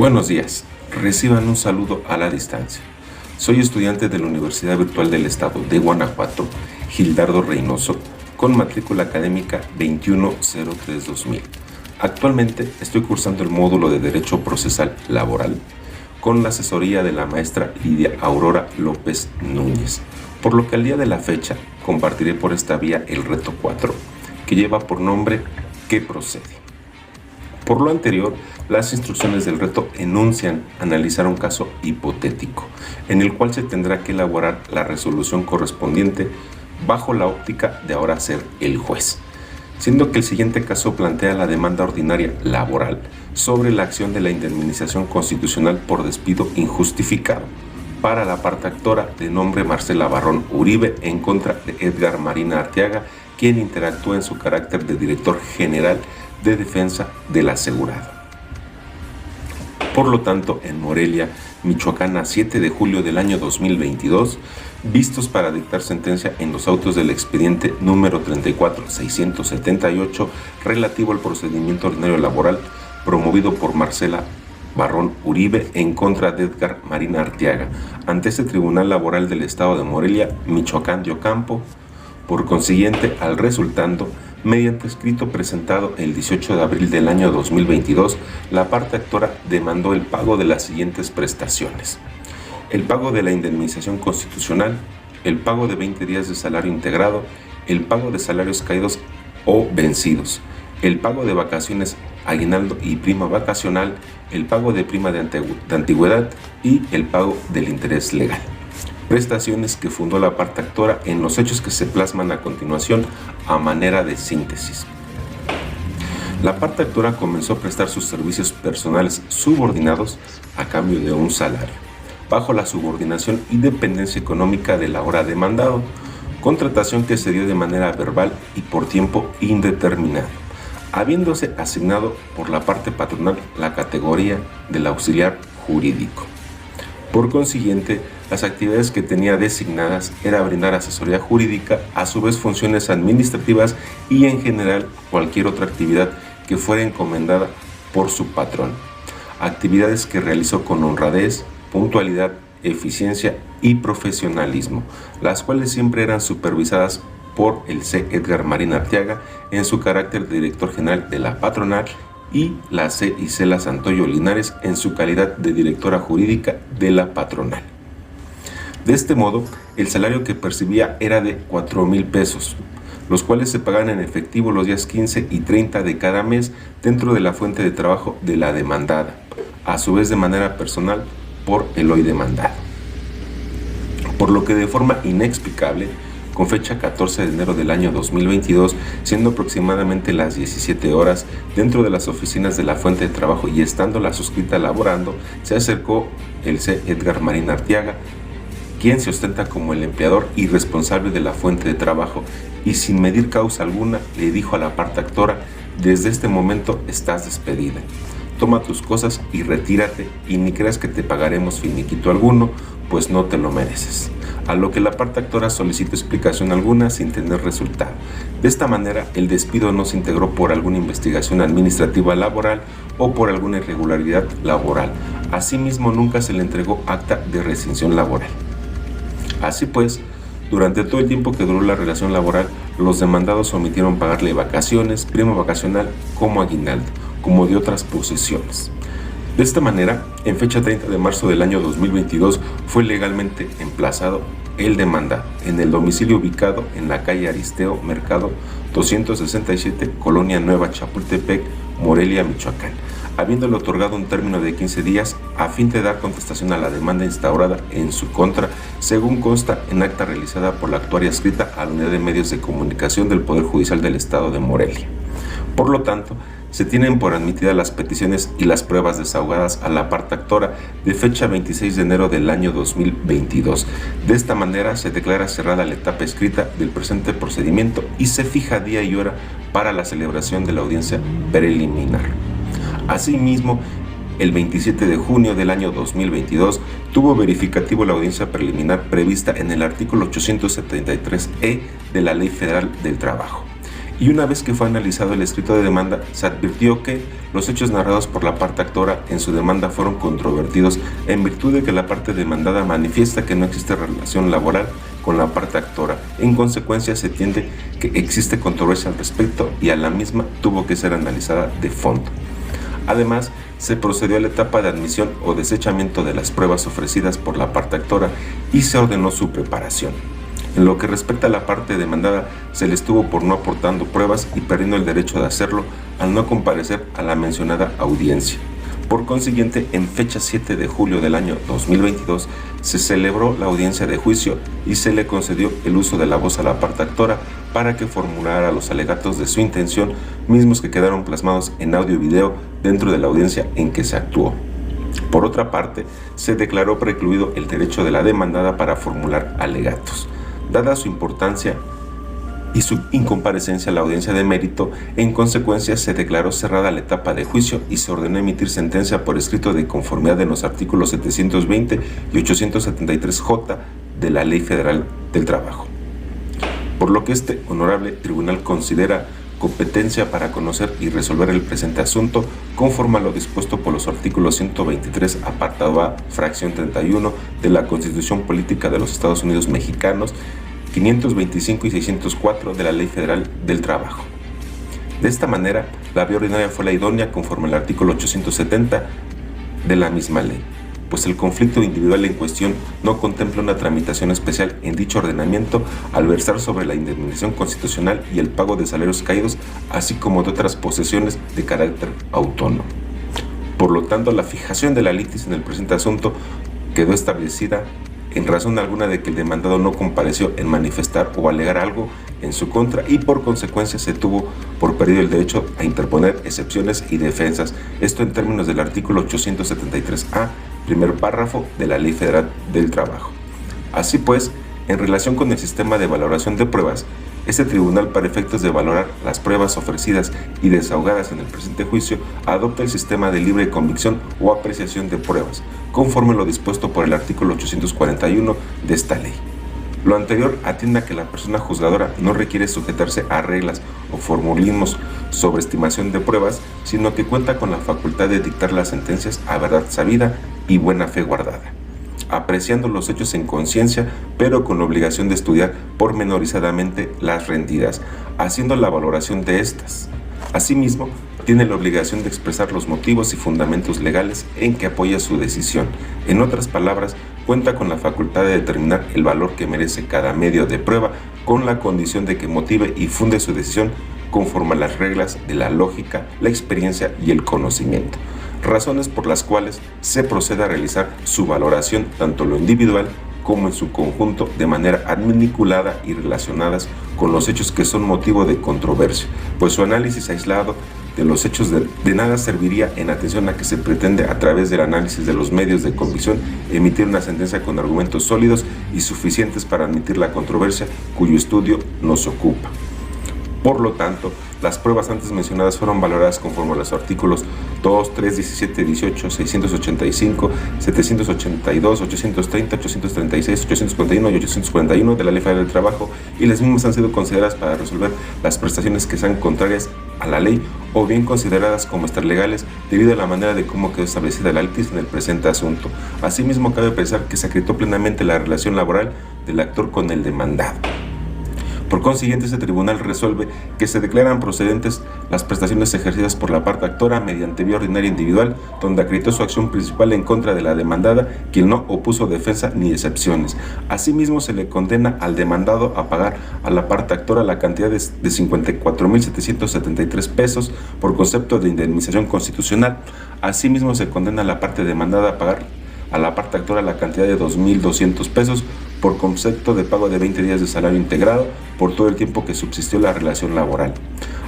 Buenos días, reciban un saludo a la distancia. Soy estudiante de la Universidad Virtual del Estado de Guanajuato, Gildardo Reynoso, con matrícula académica 2103-2000. Actualmente estoy cursando el módulo de Derecho Procesal Laboral con la asesoría de la maestra Lidia Aurora López Núñez, por lo que al día de la fecha compartiré por esta vía el reto 4, que lleva por nombre ¿Qué procede? Por lo anterior, las instrucciones del reto enuncian analizar un caso hipotético, en el cual se tendrá que elaborar la resolución correspondiente bajo la óptica de ahora ser el juez, siendo que el siguiente caso plantea la demanda ordinaria laboral sobre la acción de la indemnización constitucional por despido injustificado para la parte actora de nombre Marcela Barrón Uribe en contra de Edgar Marina Arteaga, quien interactúa en su carácter de director general de defensa del asegurado. Por lo tanto, en Morelia, Michoacán, a 7 de julio del año 2022, vistos para dictar sentencia en los autos del expediente número 34678 relativo al procedimiento ordinario laboral promovido por Marcela Barrón Uribe en contra de Edgar Marina Arteaga ante este Tribunal Laboral del Estado de Morelia, Michoacán de Ocampo. Por consiguiente, al resultando, mediante escrito presentado el 18 de abril del año 2022, la parte actora demandó el pago de las siguientes prestaciones: el pago de la indemnización constitucional, el pago de 20 días de salario integrado, el pago de salarios caídos o vencidos, el pago de vacaciones, aguinaldo y prima vacacional, el pago de prima de antigüedad y el pago del interés legal. Prestaciones que fundó la parte actora en los hechos que se plasman a continuación a manera de síntesis. La parte actora comenzó a prestar sus servicios personales subordinados a cambio de un salario, bajo la subordinación y dependencia económica del ahora demandado, contratación que se dio de manera verbal y por tiempo indeterminado, habiéndose asignado por la parte patronal la categoría del auxiliar jurídico. Por consiguiente, las actividades que tenía designadas era brindar asesoría jurídica, a su vez funciones administrativas y en general cualquier otra actividad que fuera encomendada por su patrón. Actividades que realizó con honradez, puntualidad, eficiencia y profesionalismo, las cuales siempre eran supervisadas por el C. Edgar Marina Arteaga en su carácter de director general de la patronal y la C. Isela Santoyo Linares en su calidad de directora jurídica de la patronal. De este modo, el salario que percibía era de 4,000 pesos, los cuales se pagan en efectivo los días 15 y 30 de cada mes dentro de la fuente de trabajo de la demandada, a su vez de manera personal por el hoy demandado. Por lo que de forma inexplicable, con fecha 14 de enero del año 2022, siendo aproximadamente las 17 horas, dentro de las oficinas de la fuente de trabajo y estando la suscrita laborando, se acercó el C. Edgar Marina Arteaga, quien se ostenta como el empleador y responsable de la fuente de trabajo, y sin medir causa alguna le dijo a la parte actora: desde este momento estás despedida, toma tus cosas y retírate, y ni creas que te pagaremos finiquito alguno, pues no te lo mereces. A lo que la parte actora solicitó explicación alguna sin tener resultado. De esta manera, el despido no se integró por alguna investigación administrativa laboral o por alguna irregularidad laboral. Asimismo, nunca se le entregó acta de rescisión laboral. Así pues, durante todo el tiempo que duró la relación laboral, los demandados omitieron pagarle vacaciones, prima vacacional como aguinaldo, como de otras posiciones. De esta manera, en fecha 30 de marzo del año 2022, fue legalmente emplazado el demandado en el domicilio ubicado en la calle Aristeo Mercado 267, Colonia Nueva Chapultepec, Morelia, Michoacán, habiéndole otorgado un término de 15 días a fin de dar contestación a la demanda instaurada en su contra, según consta en acta realizada por la actuaria adscrita a la Unidad de Medios de Comunicación del Poder Judicial del Estado de Morelia. Por lo tanto, se tienen por admitidas las peticiones y las pruebas desahogadas a la parte actora de fecha 26 de enero del año 2022. De esta manera se declara cerrada la etapa escrita del presente procedimiento y se fija día y hora para la celebración de la audiencia preliminar. Asimismo, el 27 de junio del año 2022 tuvo verificativo la audiencia preliminar prevista en el artículo 873E de la Ley Federal del Trabajo, Y una vez que fue analizado el escrito de demanda, se advirtió que los hechos narrados por la parte actora en su demanda fueron controvertidos en virtud de que la parte demandada manifiesta que no existe relación laboral con la parte actora. En consecuencia, se entiende que existe controversia al respecto y a la misma tuvo que ser analizada de fondo. Además, se procedió a la etapa de admisión o desechamiento de las pruebas ofrecidas por la parte actora y se ordenó su preparación. En lo que respecta a la parte demandada, se le estuvo por no aportando pruebas y perdiendo el derecho de hacerlo al no comparecer a la mencionada audiencia. Por consiguiente, en fecha 7 de julio del año 2022, se celebró la audiencia de juicio y se le concedió el uso de la voz a la parte actora para que formulara los alegatos de su intención, mismos que quedaron plasmados en audio y video dentro de la audiencia en que se actuó. Por otra parte, se declaró precluido el derecho de la demandada para formular alegatos. Dada su importancia y su incomparecencia a la audiencia de mérito, en consecuencia se declaró cerrada la etapa de juicio y se ordenó emitir sentencia por escrito de conformidad en los artículos 720 y 873J de la Ley Federal del Trabajo. Por lo que este honorable tribunal considera competencia para conocer y resolver el presente asunto conforme a lo dispuesto por los artículos 123, apartado A, fracción 31 de la Constitución Política de los Estados Unidos Mexicanos, 525 y 604 de la Ley Federal del Trabajo. De esta manera, la vía ordinaria fue la idónea conforme al artículo 870 de la misma ley, pues el conflicto individual en cuestión no contempla una tramitación especial en dicho ordenamiento al versar sobre la indemnización constitucional y el pago de salarios caídos, así como de otras posesiones de carácter autónomo. Por lo tanto, la fijación de la litis en el presente asunto quedó establecida en razón alguna de que el demandado no compareció en manifestar o alegar algo en su contra y por consecuencia se tuvo por perdido el derecho a interponer excepciones y defensas, esto en términos del artículo 873A, primer párrafo de la Ley Federal del Trabajo. Así pues, en relación con el sistema de valoración de pruebas, este tribunal, para efectos de valorar las pruebas ofrecidas y desahogadas en el presente juicio, adopta el sistema de libre convicción o apreciación de pruebas, conforme lo dispuesto por el artículo 841 de esta ley. Lo anterior atiende a que la persona juzgadora no requiere sujetarse a reglas o formulismos sobre estimación de pruebas, sino que cuenta con la facultad de dictar las sentencias a verdad sabida y buena fe guardada, apreciando los hechos en conciencia, pero con la obligación de estudiar pormenorizadamente las rendidas, haciendo la valoración de estas. Asimismo, tiene la obligación de expresar los motivos y fundamentos legales en que apoya su decisión. En otras palabras, cuenta con la facultad de determinar el valor que merece cada medio de prueba, con la condición de que motive y funde su decisión conforme a las reglas de la lógica, la experiencia y el conocimiento, razones por las cuales se procede a realizar su valoración tanto en lo individual como en su conjunto de manera adminiculada y relacionadas con los hechos que son motivo de controversia, pues su análisis aislado de los hechos de nada serviría en atención a que se pretende, a través del análisis de los medios de convicción, emitir una sentencia con argumentos sólidos y suficientes para admitir la controversia cuyo estudio nos ocupa. Por lo tanto, las pruebas antes mencionadas fueron valoradas conforme a los artículos 2, 3, 17, 18, 685, 782, 830, 836, 841 y 841 de la Ley Federal del Trabajo, y las mismas han sido consideradas para resolver las prestaciones que sean contrarias a la ley o bien consideradas como extralegales debido a la manera de cómo quedó establecida la litis en el presente asunto. Asimismo, cabe pensar que se acreditó plenamente la relación laboral del actor con el demandado. Por consiguiente, este tribunal resuelve que se declaran procedentes las prestaciones ejercidas por la parte actora mediante vía ordinaria individual, donde acreditó su acción principal en contra de la demandada, quien no opuso defensa ni excepciones. Asimismo, se le condena al demandado a pagar a la parte actora la cantidad de 54,773 pesos por concepto de indemnización constitucional. Asimismo, se condena a la parte demandada a pagar a la parte actora la cantidad de 2,200 pesos por concepto de pago de 20 días de salario integrado por todo el tiempo que subsistió la relación laboral.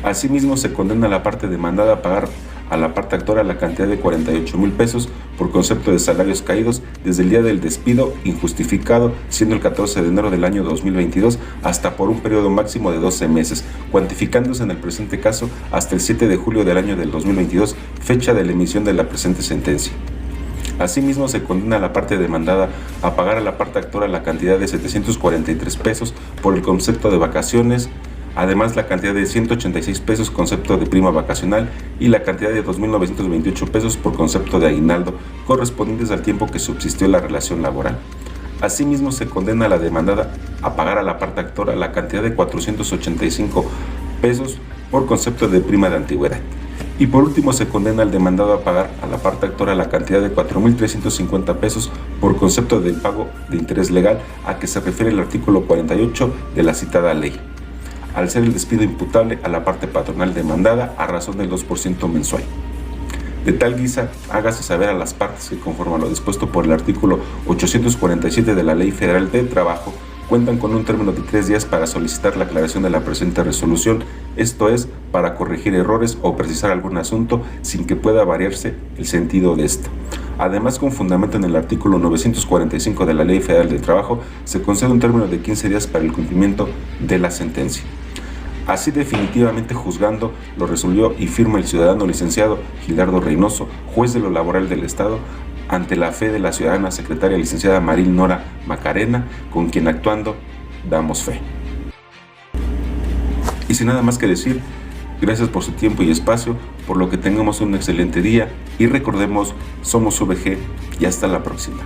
Asimismo, se condena a la parte demandada a pagar a la parte actora la cantidad de 48,000 pesos por concepto de salarios caídos desde el día del despido injustificado, siendo el 14 de enero del año 2022, hasta por un periodo máximo de 12 meses, cuantificándose en el presente caso hasta el 7 de julio del año del 2022, fecha de la emisión de la presente sentencia. Asimismo, se condena a la parte demandada a pagar a la parte actora la cantidad de 743 pesos por el concepto de vacaciones Además, la cantidad de 186 pesos concepto de prima vacacional y la cantidad de 2.928 pesos por concepto de aguinaldo correspondientes al tiempo que subsistió la relación laboral. Asimismo, se condena a la demandada a pagar a la parte actora la cantidad de 485 pesos por concepto de prima de antigüedad. Y por último, se condena al demandado a pagar a la parte actora la cantidad de 4.350 pesos por concepto de pago de interés legal a que se refiere el artículo 48 de la citada ley, al ser el despido imputable a la parte patronal demandada a razón del 2% mensual. De tal guisa, hágase saber a las partes que, conforme a lo dispuesto por el artículo 847 de la Ley Federal de Trabajo, cuentan con un término de 3 días para solicitar la aclaración de la presente resolución, esto es, para corregir errores o precisar algún asunto sin que pueda variarse el sentido de esta. Además, con fundamento en el artículo 945 de la Ley Federal del Trabajo, se concede un término de 15 días para el cumplimiento de la sentencia. Así, definitivamente juzgando, lo resolvió y firma el ciudadano licenciado Gilardo Reynoso, juez de lo laboral del Estado, ante la fe de la ciudadana secretaria licenciada Maril Nora Macarena, con quien actuando damos fe. Y sin nada más que decir, gracias por su tiempo y espacio, por lo que tengamos un excelente día y recordemos, somos VG y hasta la próxima.